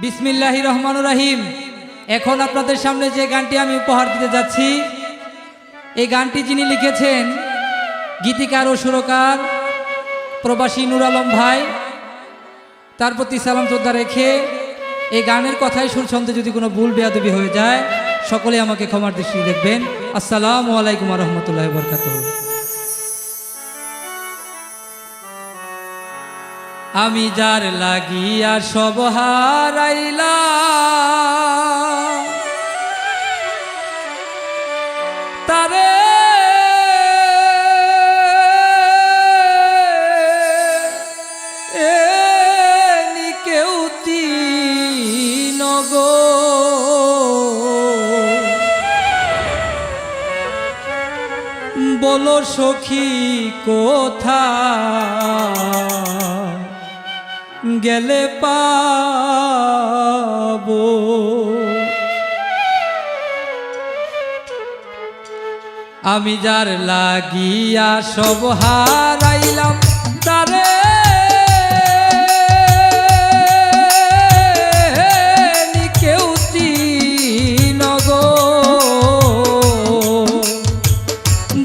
বিসমিল্লাহির রহমানির রহিম। এখন আপনাদের সামনে যে গানটি আমি উপহার দিতে যাচ্ছি, এই গানটি যিনি লিখেছেন গীতিকার ও সুরকার প্রবাসী নূর আলম ভাই, তার প্রতি সালাম শ্রদ্ধা রেখে এই গানের কথায় সুর ছন্দে যদি কোনো ভুল বেয়াদবি হয়ে যায় সকলে আমাকে ক্ষমার দৃষ্টি দেখবেন। আসসালামু আলাইকুম ওয়া রাহমাতুল্লাহি ওয়া বারাকাতুহু। আমি যার লাগিয়া সব হারাইলাম, তারে কেউ চিনগো, বলো সখী কোথায় গেলে পাবো। আমি যার লাগিয়া সব হারাইলাম, তারে কেউ চিনগো,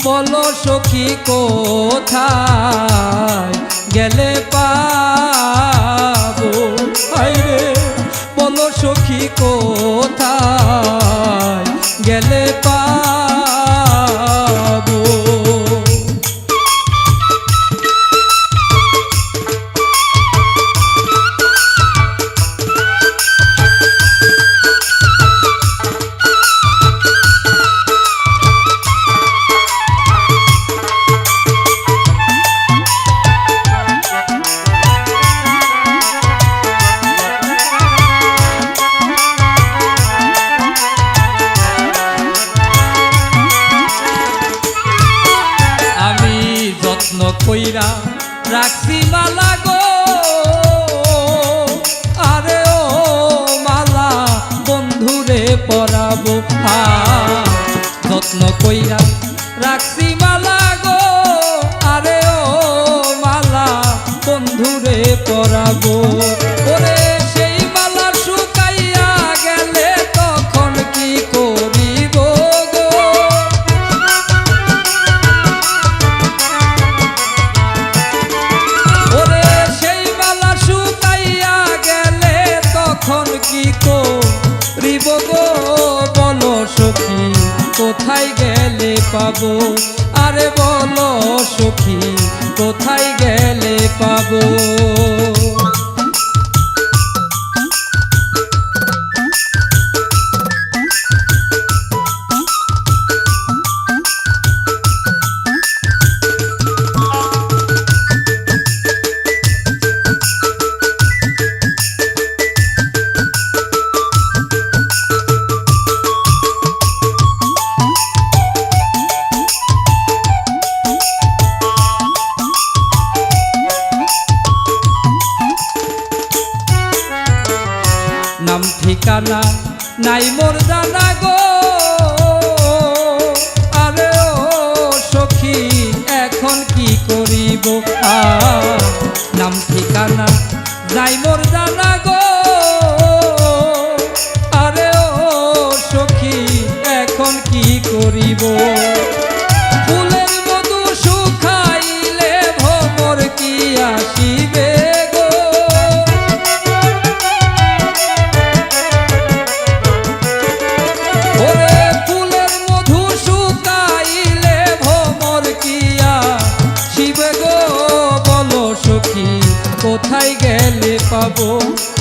বলো সখী কোথায় গেলে পাবো। হায়রে বলো সখী কোথায় গেলে পাবো। কইরা রাখছি মালা গো, আরে ও মালা বন্ধুরে পরাবো। যত্ন কইরা রাখছি মালা গো, আরে ও মালা বন্ধুরে পরাবো। ওরে সেই মালা শুকাইয়া গেলে তখন কি করিব গো। কি করিব গো, বলো সখী কোথায় গেলে পাবো। আরে বলো সখী কোথায় গেলে পাবো। নাম ঠিকানা নাই মোর জানা গো, আরে ও সখী এখন কি করিব। নাম ঠিকানা নাই মোর জানা গো, আরে ও সখী এখন কি করিব। ফুলের মধু শুকাইলে ভ্রমর কি আসিবে গো। ওরে ফুলের মধু শুকাইলে ভ্রমর কি আসিবে গো, বলো সখী কোথায় গেলে পাবো।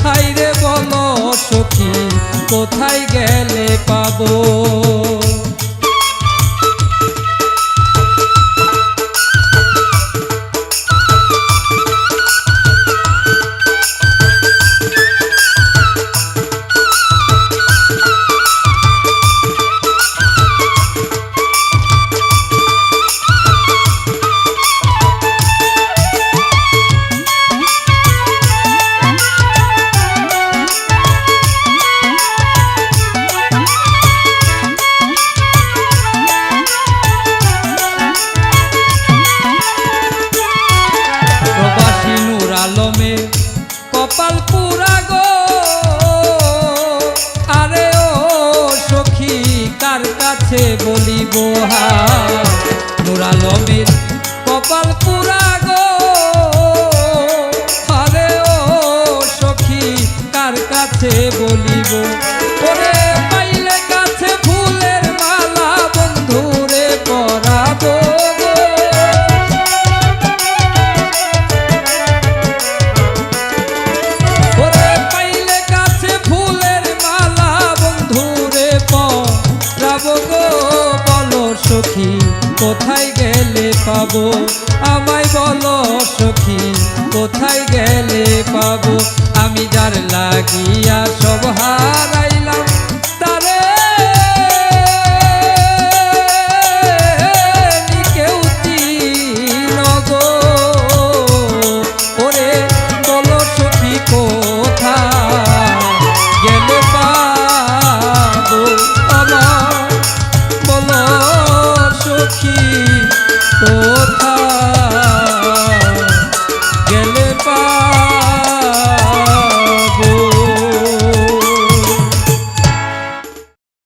হায়রে বলো সখী কোথায় গেলে পাবো। বলিব নূর আলমের কপাল পুরা গো আরে ও সখী কার কাছে বলিব ওরে পাইলে কাছে ফুলের মালা বন্ধুরে পরাবো গো ওরে পাইলে কাছে ফুলের মালা বন্ধুরে পরাবো গো বলো সখী কোথায় গেলে পাবো আমায় বলো সখী কোথায় গেলে পাবো আমি যার লাগিয়া